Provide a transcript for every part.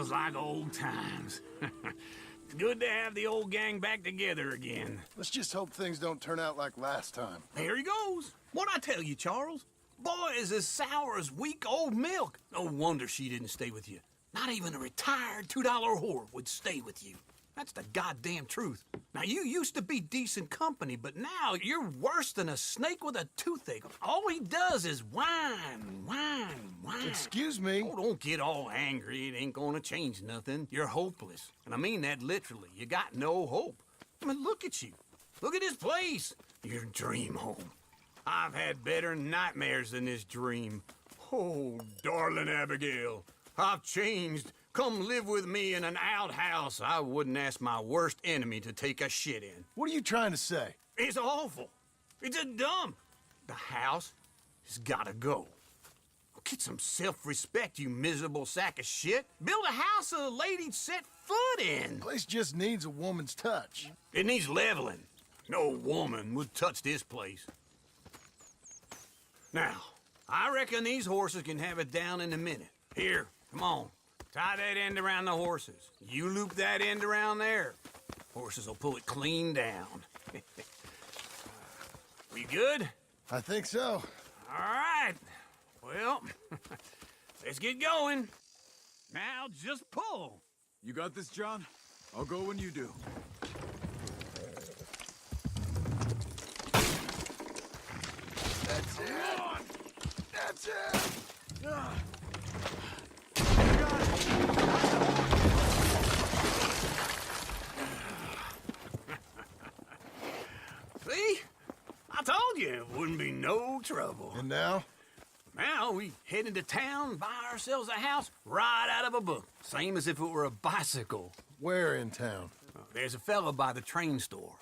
Feels like old times. It's good to have the old gang back together again. Let's just hope things don't turn out like last time. Here he goes. What'd I tell you, Charles? Boy is as sour as week-old milk. No wonder she didn't stay with you. Not even a retired $2 whore would stay with you. That's the goddamn truth. Now, you used to be decent company, but now you're worse than a snake with a toothache. All he does is whine, whine, whine. Excuse me? Oh, don't get all angry. It ain't gonna change nothing. You're hopeless. And I mean that literally. You got no hope. I mean, look at you. Look at this place. Your dream home. I've had better nightmares than this dream. Oh, darling Abigail, I've changed. Come live with me in an outhouse I wouldn't ask my worst enemy to take a shit in. What are you trying to say? It's awful. It's a dump. The house has gotta go. Get some self-respect, you miserable sack of shit. Build a house a lady'd set foot in. The place just needs a woman's touch. It needs leveling. No woman would touch this place. Now, I reckon these horses can have it down in a minute. Here, come on. Tie that end around the horses. You loop that end around there. Horses will pull it clean down. We good? I think so. All right. Well, let's get going. Now just pull. You got this, John? I'll go when you do. That's it. That's it. See? I told you it wouldn't be no trouble. And now? Now we head into town, buy ourselves a house right out of a book. Same as if it were a bicycle. Where in town? There's a fella by the train store.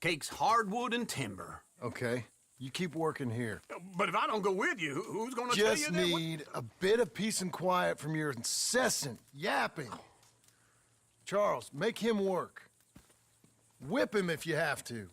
Cakes hardwood and timber. Okay. You keep working here. But if I don't go with you, who's gonna tell you Just that? need a bit of peace and quiet from your incessant yapping. Charles, make him work. Whip him if you have to.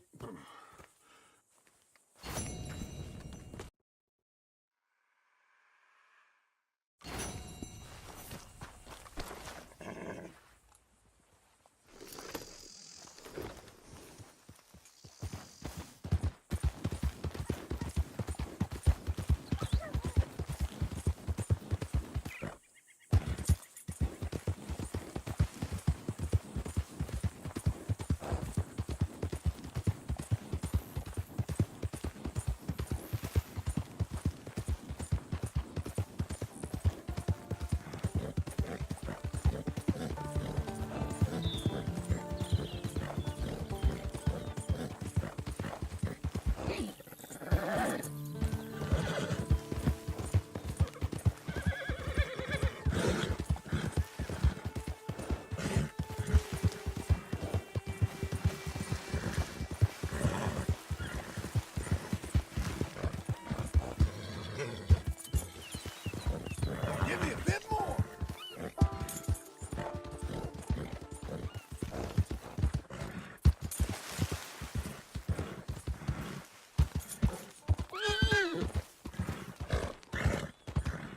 Give me a bit more.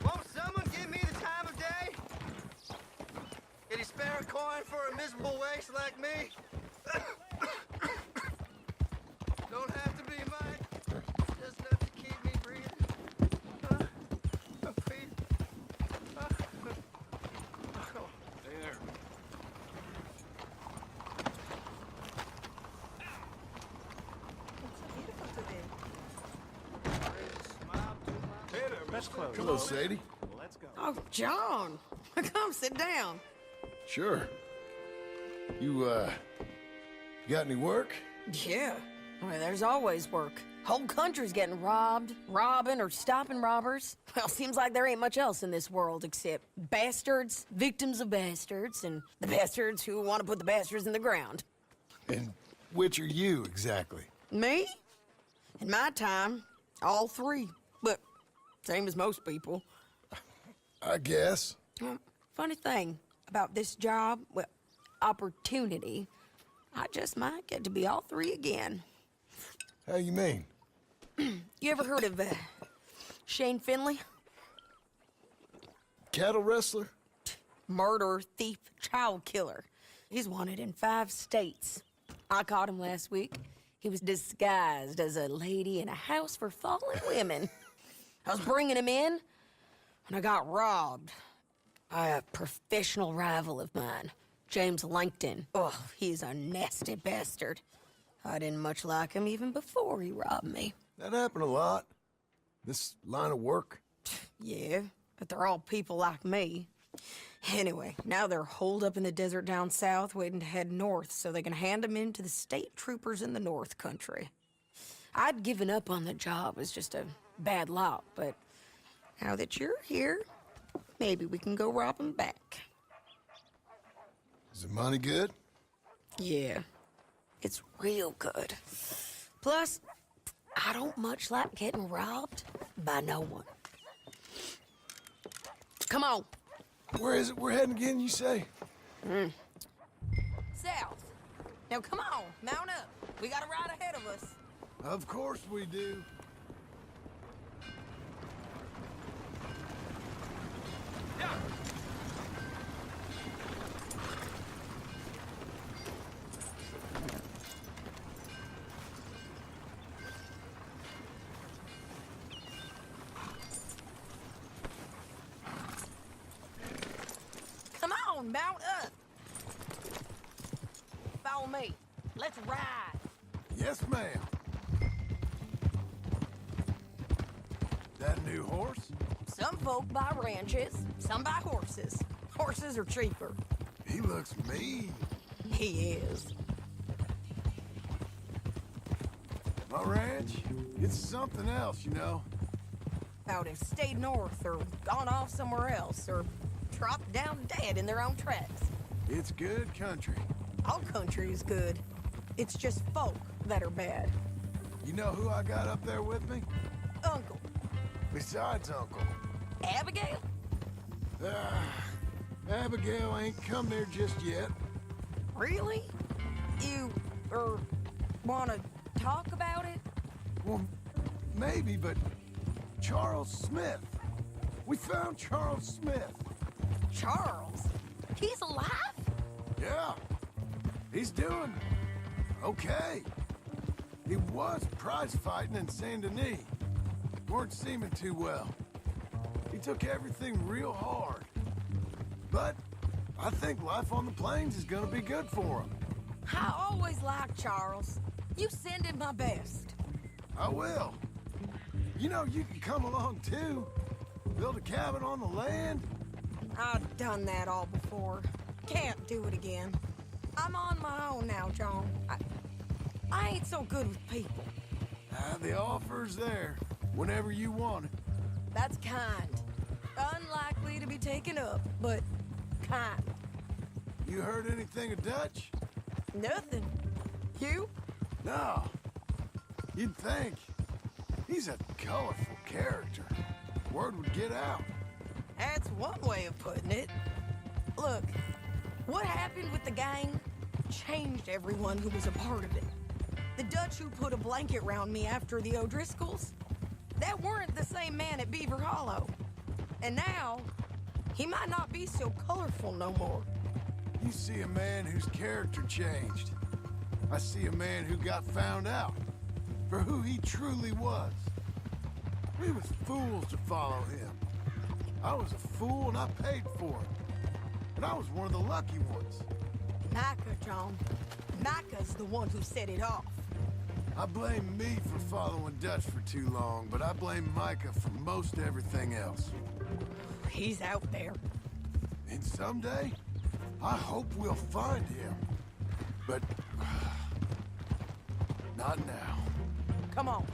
Won't someone give me the time of day? Can you spare a coin for a miserable waste like me? Don't have to be mine. Just enough to keep me breathing. Breathe. There. Hello, Sadie. Oh, John, come sit down. Sure. You got any work? Yeah, I mean, there's always work. Whole country's getting robbed, robbing, or stopping robbers. Well, seems like there ain't much else in this world except bastards, victims of bastards, and the bastards who want to put the bastards in the ground. And which are you, exactly? Me? In my time, all three. But same as most people. I guess. Funny thing about this job, well, opportunity, I just might get to be all three again. How you mean? You ever heard of Shane Finley? Cattle wrestler? Murderer, thief, child killer. He's wanted in 5 states. I caught him last week. He was disguised as a lady in a house for fallen women. I was bringing him in, and I got robbed by a professional rival of mine, James Langton. Oh, he's a nasty bastard. I didn't much like him even before he robbed me. That happened a lot. This line of work. Yeah, but they're all people like me. Anyway, now they're holed up in the desert down south, waiting to head north so they can hand them in to the state troopers in the north country. I'd given up on the job as just a bad lot, but now that you're here, maybe we can go rob them back. Is the money good? Yeah, it's real good. Plus, I don't much like getting robbed by no one. Come on. Where is it we're heading again, you say? South. Now come on, mount up. We got a ride ahead of us. Of course we do. Come on, mount up. Follow me. Let's ride. Yes, ma'am. That a new horse? Some folk buy ranches, some buy horses. Horses are cheaper. He looks mean. He is. My ranch, it's something else, you know. I would have stayed north or gone off somewhere else or dropped down dead in their own tracks. It's good country. All country is good. It's just folk that are bad. You know who I got up there with me? Uncle. Besides Uncle. Abigail? Abigail ain't come there just yet. Really? You, wanna talk about it? Well, maybe, but Charles Smith. We found Charles Smith. Charles? He's alive? Yeah. He's doing okay. He was prize fighting in Saint Denis. Weren't seeming too well. He took everything real hard. But I think life on the plains is gonna be good for him. I always liked Charles. You send him my best. I will. You know, you can come along too. Build a cabin on the land. I've done that all before. Can't do it again. I'm on my own now, John. I ain't so good with people. The offer's there whenever you want it. That's kind. Unlikely to be taken up, but kind. You heard anything of Dutch? Nothing. You? No. You'd think. He's a colorful character. Word would get out. That's one way of putting it. Look, what happened with the gang changed everyone who was a part of it. The Dutch who put a blanket round me after the O'Driscolls, that weren't the same man at Beaver Hollow. And now, he might not be so colorful no more. You see a man whose character changed. I see a man who got found out for who he truly was. We was fools to follow him. I was a fool and I paid for it. But I was one of the lucky ones. Micah, John. Micah's the one who set it off. I blame me for following Dutch for too long, but I blame Micah for most everything else. He's out there. And someday, I hope we'll find him. But not now. Come on.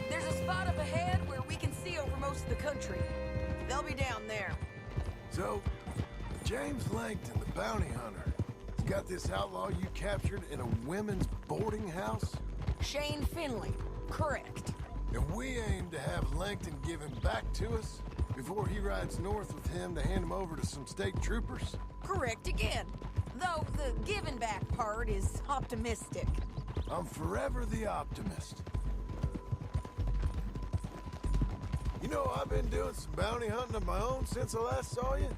There's a spot up ahead where we can see over most of the country. They'll be down there. So, James Langton, the bounty hunter, is got this outlaw you captured in a women's boarding house? Shane Finley, correct. And we aim to have Langton give him back to us before he rides north with him to hand him over to some state troopers? Correct again. Though the giving back part is optimistic. I'm forever the optimist. You know, I've been doing some bounty hunting of my own since I last saw you.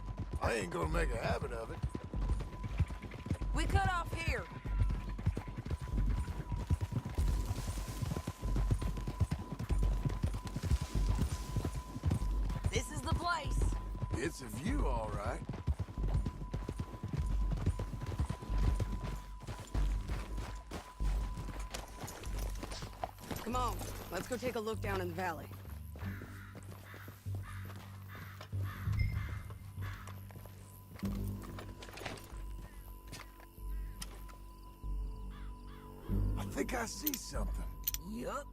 I ain't gonna make a habit of it. We cut off here. This is the place. It's a view, all right. Come on, let's go take a look down in the valley. I think I see something. Yup.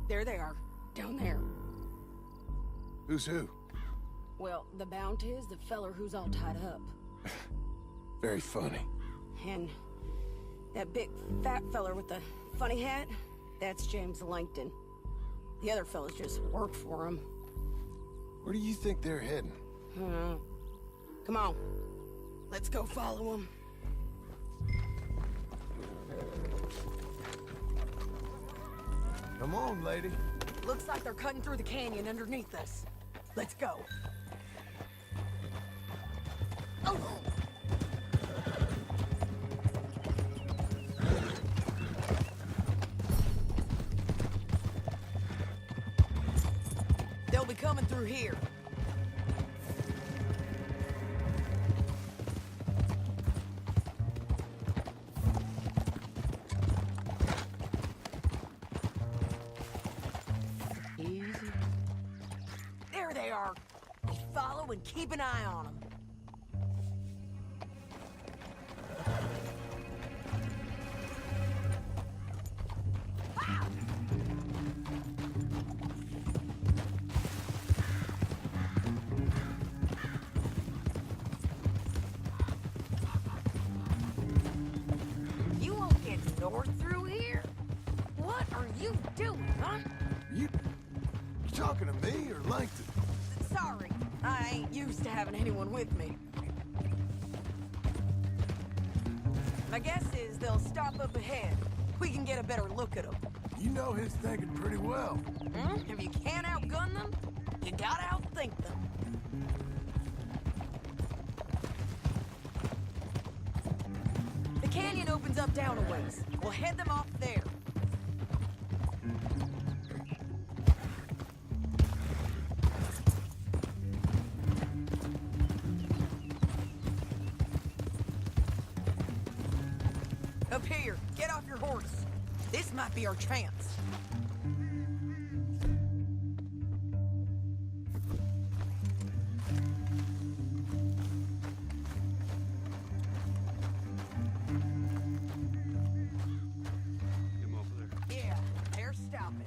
There they are, down there. Who's who? Well, the bounty is the feller who's all tied up. Very funny. And that big fat feller with the funny hat, that's James Langton. The other fellas just work for him. Where do you think they're heading? Come on, let's go follow him. Come on, lady. Looks like they're cutting through the canyon underneath us. Let's go. Oh! They'll be coming through here. Easy. There they are. Follow and keep an eye on them. You won't get north through here? What are you doing, huh? You talking to me or Langton? Sorry, I ain't used to having anyone with me. My guess is they'll stop up ahead. We can get a better look at them. You know his thinking pretty well. If you can't outgun them, you gotta outthink them. The canyon opens up down a ways. We'll head them off there. Up here, get off your horse. This might be our chance. Yeah, they're stopping.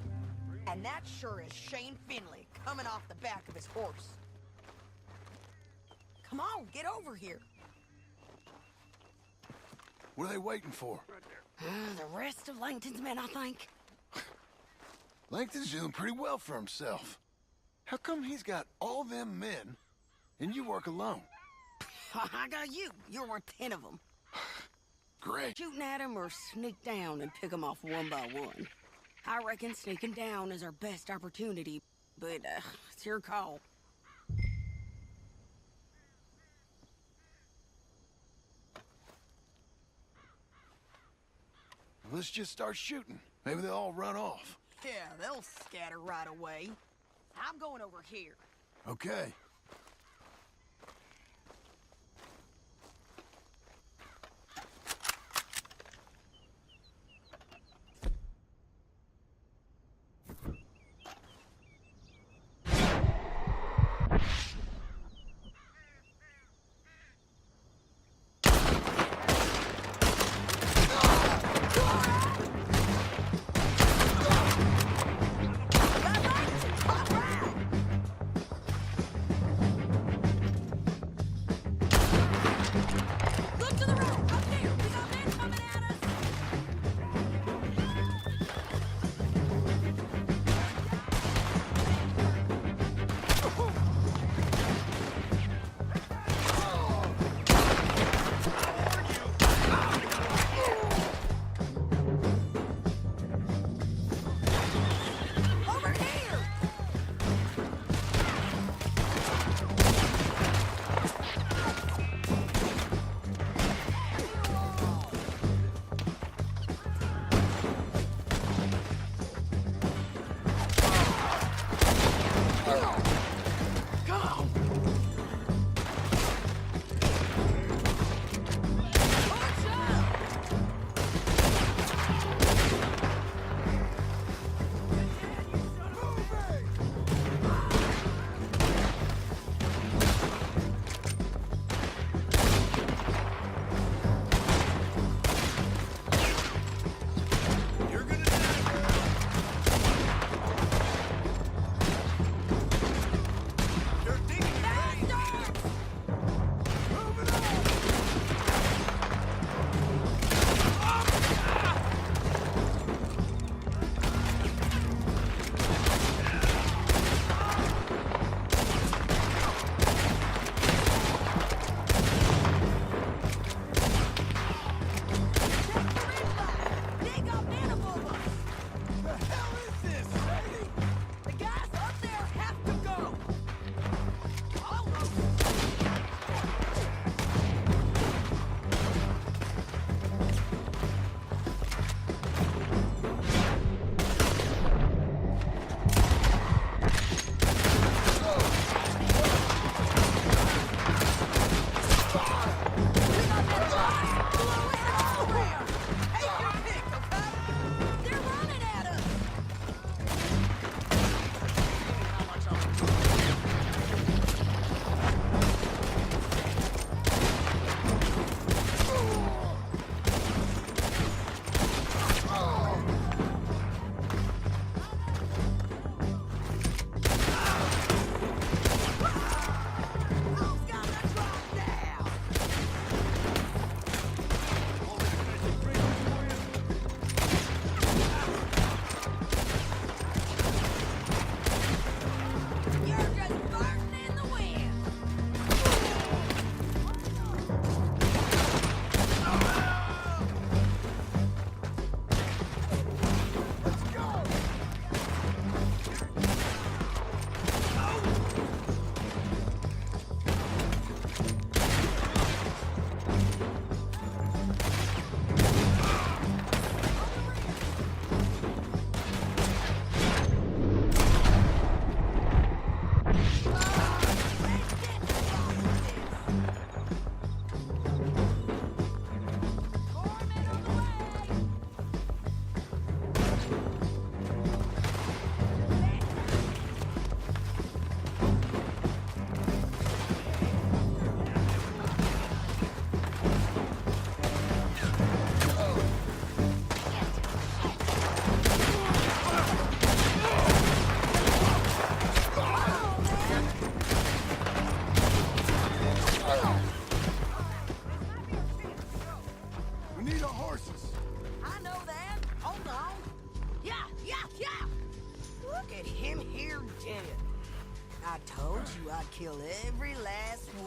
And that sure is Shane Finley coming off the back of his horse. Come on, get over here. What are they waiting for? The rest of Langton's men, I think. Langton's doing pretty well for himself. How come he's got all them men and you work alone? I got you. You're worth 10 of them. Great. Shooting at them or sneak down and pick them off one by one. I reckon sneaking down is our best opportunity, but it's your call. Let's just start shooting. Maybe they'll all run off. Yeah, they'll scatter right away. I'm going over here. Okay.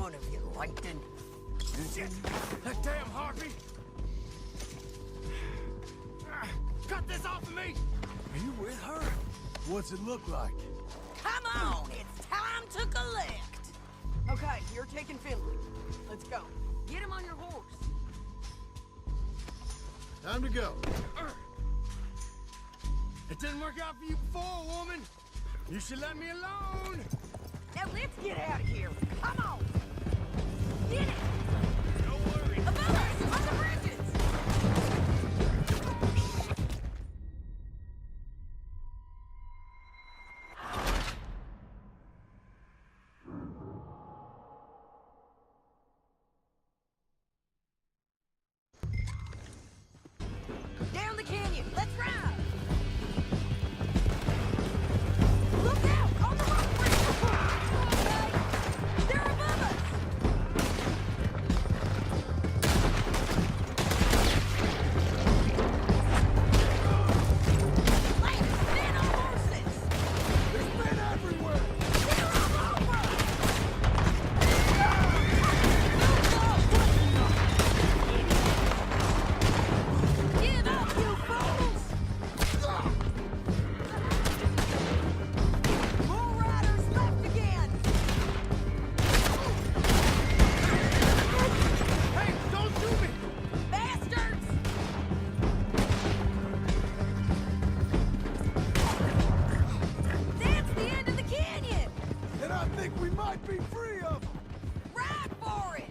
fun of you, Langton. That damn harpy! Cut this off of me! Are you with her? What's it look like? Come on, it's time to collect. Okay, you're taking Finley. Let's go. Get him on your horse. Time to go. It didn't work out for you before, woman. You should let me alone. Now let's get out of here. Come on. Get it. Don't worry. Above us, on the bridges. Down the canyon. Let's ride. Look out! On the rock bridge! Okay. They're above us! Lance, men on horses! There's men everywhere. They're all over us! Give up, you fools! More riders left again! Hey, don't shoot me. Bastards! That's the end of the canyon! And I think we might be free of them. Ride for it!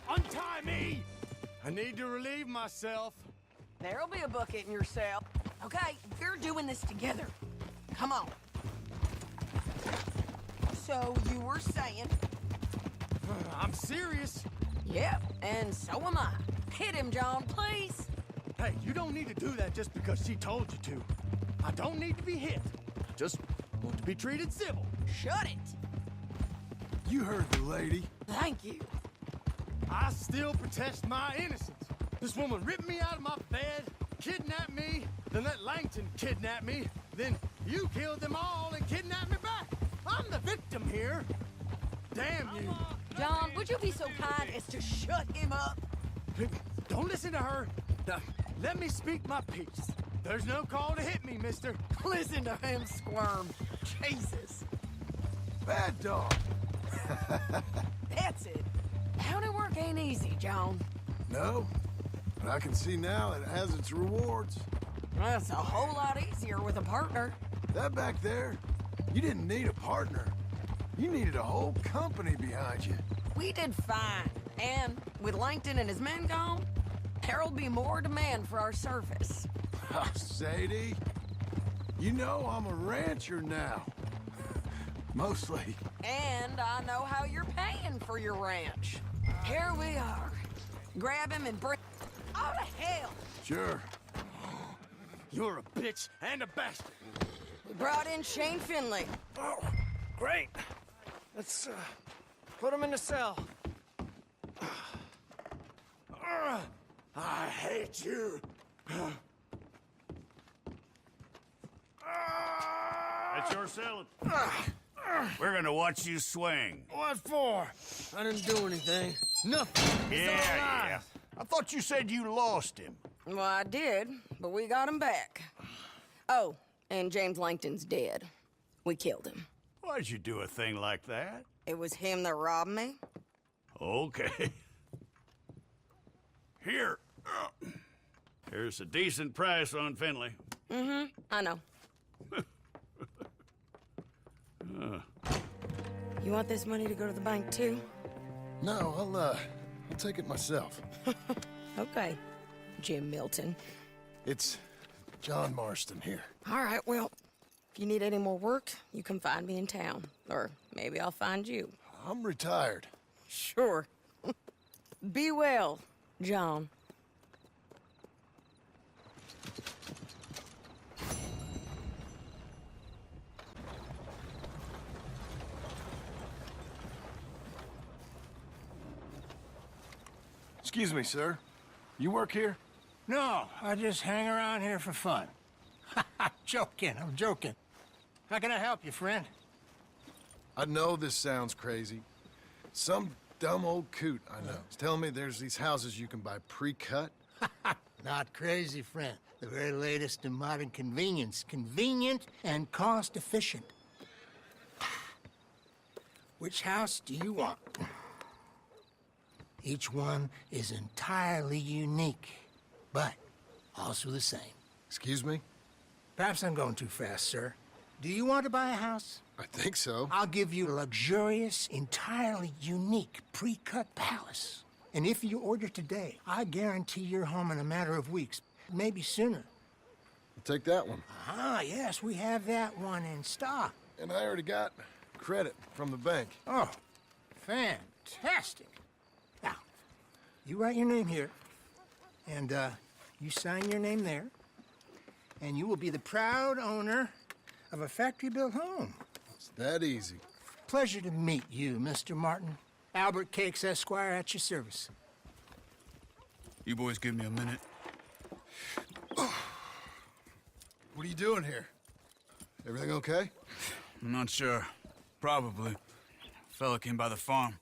Untie me. I need to relieve myself. There'll be a bucket in your cell. Okay, we're doing this together. Come on. So you were saying? I'm serious. Yep, and so am I. Hit him, John, please. Hey, you don't need to do that just because she told you to. I don't need to be hit. I just want to be treated civil. Shut it. You heard the lady. Thank you. I still protest my innocence. This woman ripped me out of my bed, kidnapped me, then let Langton kidnap me, then you killed them all and kidnapped me back. I'm the victim here. Damn you. John, would you be so kind as to shut him up? Don't listen to her. Now, let me speak my piece. There's no call to hit me, mister. Listen to him squirm. Jesus. Bad dog. That's it. County work ain't easy, John. No, but I can see now it has its rewards. That's a whole lot easier with a partner. That back there, you didn't need a partner. You needed a whole company behind you. We did fine. And with Langton and his men gone, there'll be more demand for our service. Sadie, you know I'm a rancher now. Mostly. And I know how you're paying for your ranch. Here we are. Grab him and bring... Oh, to hell! Sure. You're a bitch and a bastard. We brought in Shane Finley. Oh, great. Let's, put him in the cell. I hate you. That's your selling. We're gonna watch you swing. What for? I didn't do anything. Nothing. He's all Yeah. alive. I thought you said you lost him. Well, I did, but we got him back. Oh, and James Langton's dead. We killed him. Why'd you do a thing like that? It was him that robbed me. Okay. Here. Here's a decent price on Finley. I know. You want this money to go to the bank, too? No, I'll take it myself. Okay, Jim Milton. It's John Marston here. All right, well, if you need any more work, you can find me in town. Or maybe I'll find you. I'm retired. Sure. Be well, John. Excuse me, sir. You work here? No, I just hang around here for fun. I'm joking, I'm joking. How can I help you, friend? I know this sounds crazy. Some dumb old coot I know is telling me there's these houses you can buy pre-cut. Not crazy, friend. The very latest in modern convenience. Convenient and cost-efficient. Which house do you want? Each one is entirely unique, but also the same. Excuse me? Perhaps I'm going too fast, sir. Do you want to buy a house? I think so. I'll give you a luxurious, entirely unique pre-cut palace. And if you order today, I guarantee you're home in a matter of weeks, maybe sooner. I'll take that one. Ah, yes, we have that one in stock. And I already got credit from the bank. Oh, fantastic. Now, you write your name here, and you sign your name there, and you will be the proud owner of a factory-built home. It's that easy. Pleasure to meet you, Mr. Martin. Albert Cakes, Esquire, at your service. You boys give me a minute. What are you doing here? Everything okay? I'm not sure. Probably. Fella came by the farm.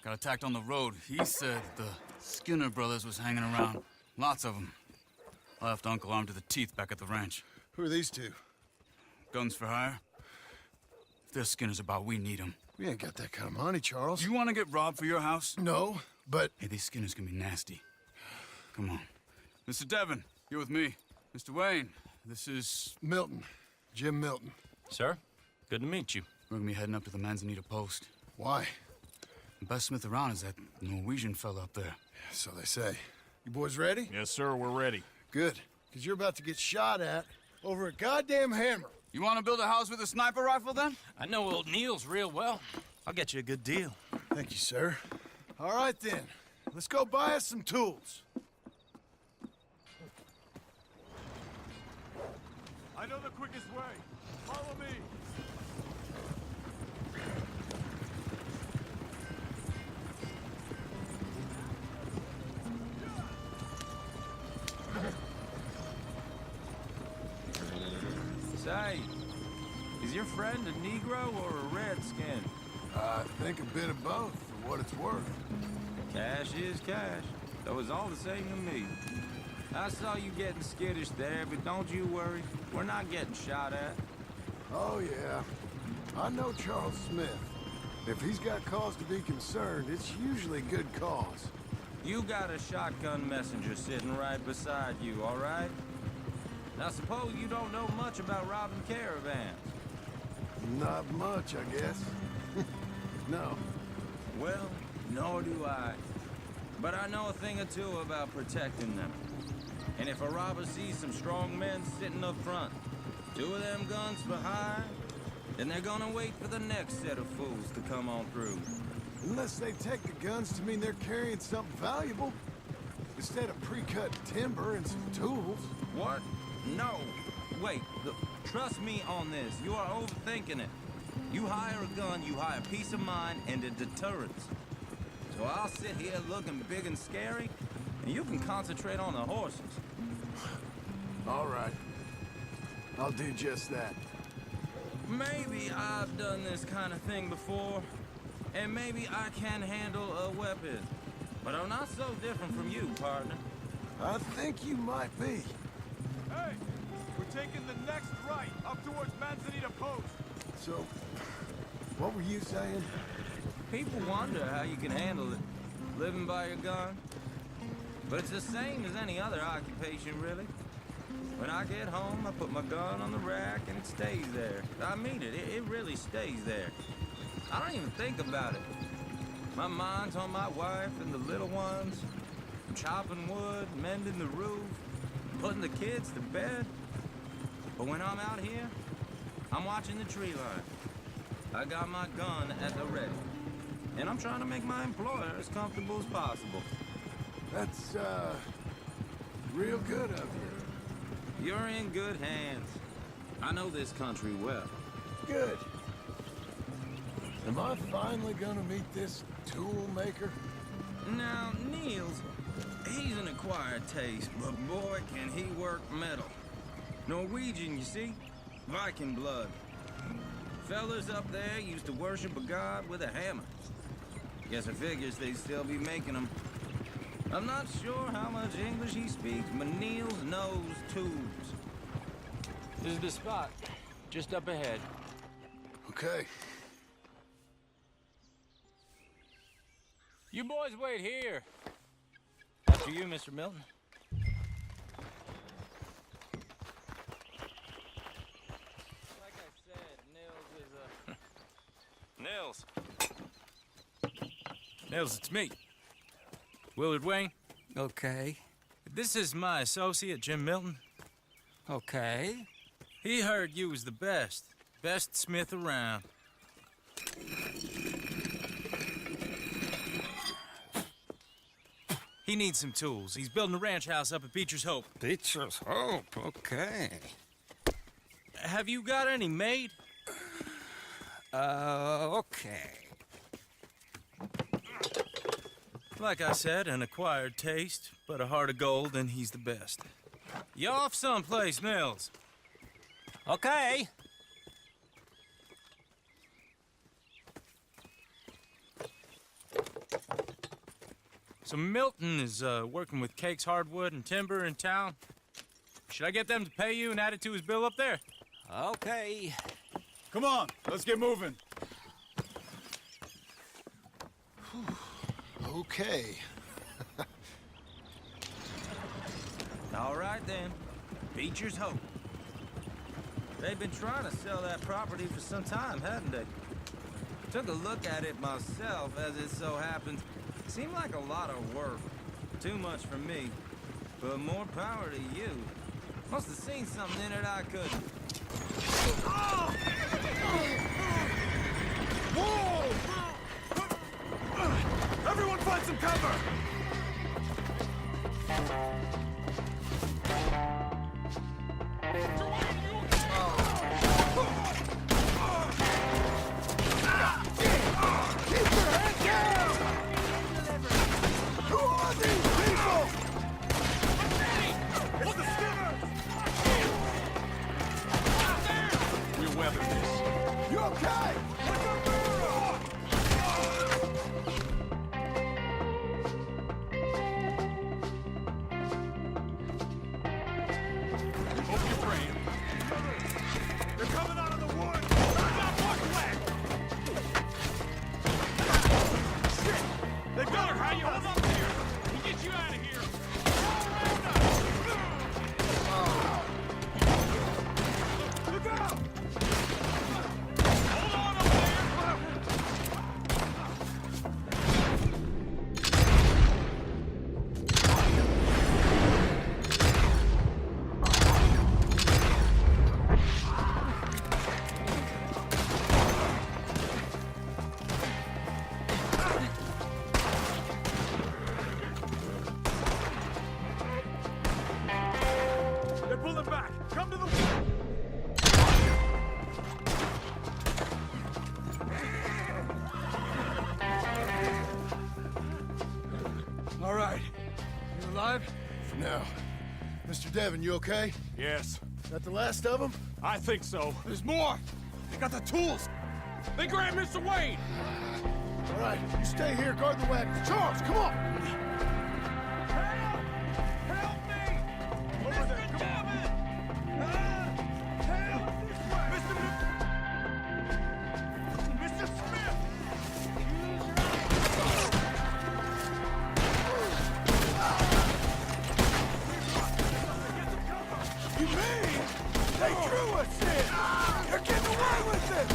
Got attacked on the road. He said the Skinner brothers was hanging around. Lots of them. I left Uncle armed to the teeth back at the ranch. Who are these two? Guns for hire? If they're Skinner's about, we need them. We ain't got that kind of money, Charles. You want to get robbed for your house? No, but... Hey, these Skinners can be nasty. Come on. Mr. Devon, you're with me. Mr. Wayne, this is... Milton. Jim Milton. Sir, good to meet you. We're gonna be heading up to the Manzanita post. Why? The best smith around is that Norwegian fella up there. So they say. You boys ready? Yes, sir, we're ready. Good. Because you're about to get shot at over a goddamn hammer. You want to build a house with a sniper rifle, then? I know old Neil's real well. I'll get you a good deal. Thank you, sir. All right, then. Let's go buy us some tools. I know the quickest way. Follow me. Say, is your friend a Negro or a Redskin? I think a bit of both, for what it's worth. Cash is cash, though it's all the same to me. I saw you getting skittish there, but don't you worry. We're not getting shot at. Oh, yeah. I know Charles Smith. If he's got cause to be concerned, it's usually good cause. You got a shotgun messenger sitting right beside you, all right? Now suppose you don't know much about robbing caravans. Not much, I guess. No. Well, nor do I. But I know a thing or two about protecting them. And if a robber sees some strong men sitting up front, 2 of them guns for hire, then they're gonna wait for the next set of fools to come on through. Unless they take the guns to mean they're carrying something valuable. Instead of pre-cut timber and some tools. What? No. Wait, look, trust me on this. You are overthinking it. You hire a gun, you hire peace of mind and a deterrence. So I'll sit here looking big and scary, and you can concentrate on the horses. All right. I'll do just that. Maybe I've done this kind of thing before, and maybe I can handle a weapon. But I'm not so different from you, partner. I think you might be. Hey, we're taking the next right up towards Manzanita Post. So, what were you saying? People wonder how you can handle it, living by your gun. But it's the same as any other occupation, really. When I get home, I put my gun on the rack and it stays there. I mean it, it really stays there. I don't even think about it. My mind's on my wife and the little ones. I'm chopping wood, mending the roof, putting the kids to bed. But when I'm out here, I'm watching the tree line. I got my gun at the ready. And I'm trying to make my employer as comfortable as possible. That's, real good of you. You're in good hands. I know this country well. Good. Am I finally gonna meet this tool maker? Now, Niels, he's an acquired taste, but boy, can he work metal. Norwegian, you see? Viking blood. Fellas up there used to worship a god with a hammer. Guess I figures they'd still be making them. I'm not sure how much English he speaks, but Niels knows tools. This is the spot, just up ahead. Okay. You boys wait here. After you, Mr. Milton. Like I said, Nils is Niels, it's me. Willard Wayne. Okay. This is my associate, Jim Milton. Okay. He heard you was the best smith around. He needs some tools. He's building a ranch house up at Beecher's Hope. Beecher's Hope, okay. Have you got any made? Okay. Like I said, an acquired taste, but a heart of gold, and he's the best. You off someplace, Nils? Okay. So Milton is working with Cake's Hardwood and Timber in town. Should I get them to pay you and add it to his bill up there? Okay. Come on, let's get moving. Okay. All right, then. Beecher's Hope. They've been trying to sell that property for some time, hadn't they? Took a look at it myself, as it so happens. Seemed like a lot of work. Too much for me. But more power to you. Must have seen something in it I couldn't. Whoa! Everyone find some cover! You okay? They're coming out of the woods! Walk away! Shit! They better how you hold up here! We'll get you out of here! Look out! Hold on up They're pulling back! Come to the... All right. You alive? For now. Mr. Devon, you okay? Yes, Is that the last of them? I think so. There's more! They got the tools! They grabbed Mr. Wayne! All right, you stay here, guard the wagons. Charles, come on! Help me! Over there, come on! Help! Mr. Smith! You mean they drew us in? They're getting away with it!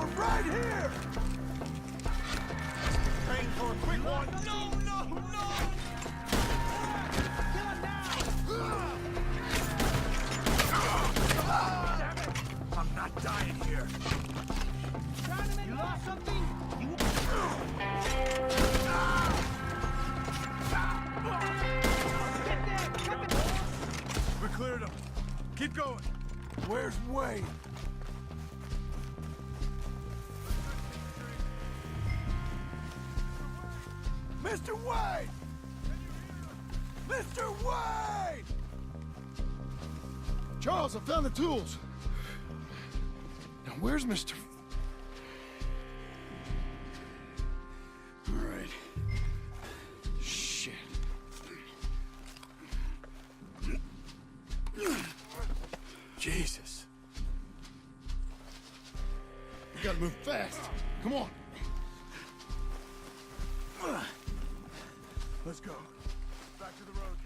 We're right here! Praying for a quick one. No, no, no! I'm not dying here. You lost something? We cleared him. Keep going. Where's Wayne? Mr. Wayne! Mr. Wayne! Charles, I found the tools. Now, where's Mr. All right. Shit. Jesus. We gotta move fast. Come on. Let's go. Back to the road.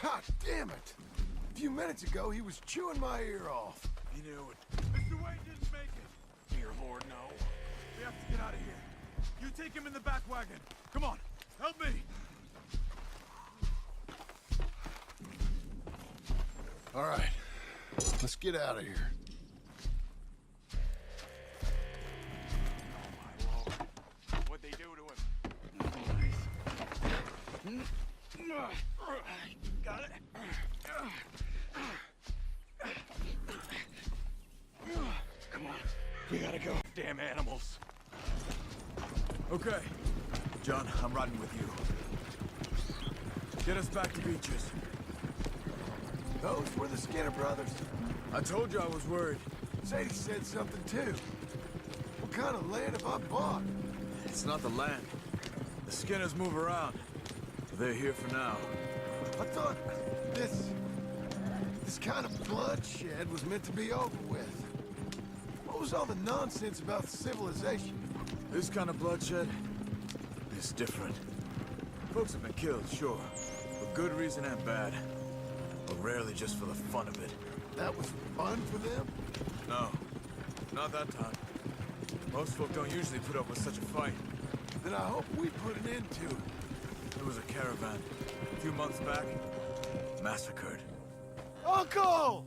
God damn it! A few minutes ago, he was chewing my ear off. He knew it. Mr. Wayne didn't make it. Dear Lord, no. We have to get out of here. You take him in the back wagon. Come on, help me. All right, let's get out of here. What'd they do to him? Got it. Come on, we gotta go. Damn animals. Okay, John, I'm riding with you. Get us back to Beaches. Those were the Skinner brothers. I told you I was worried. Sadie said something too. What kind of land have I bought? It's not the land. The Skinners move around. They're here for now. I thought this kind of bloodshed was meant to be over with. What was all the nonsense about civilization? This kind of bloodshed is different. Folks have been killed, sure. For good reason and bad. But rarely just for the fun of it. That was fun for them? No, not that time. Most folk don't usually put up with such a fight. Then I hope we put an end to it. There was a caravan a few months back, massacred. Uncle!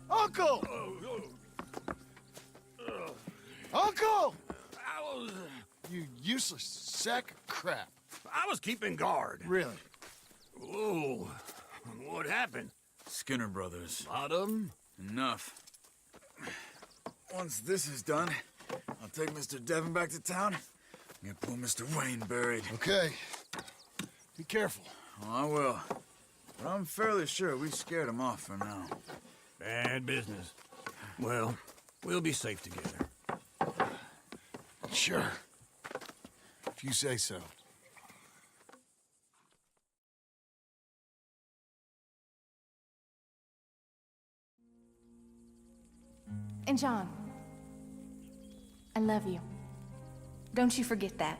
Uncle! Uncle! You useless sack of crap. I was keeping guard. Really? Whoa. What happened? Skinner brothers. Lot of them? Enough. Once this is done, I'll take Mr. Devon back to town and get poor Mr. Wayne buried. Okay. Be careful. Oh, I will. But I'm fairly sure we scared him off for now. Bad business. Well, we'll be safe together. Sure. If you say so. And John, I love you. Don't you forget that.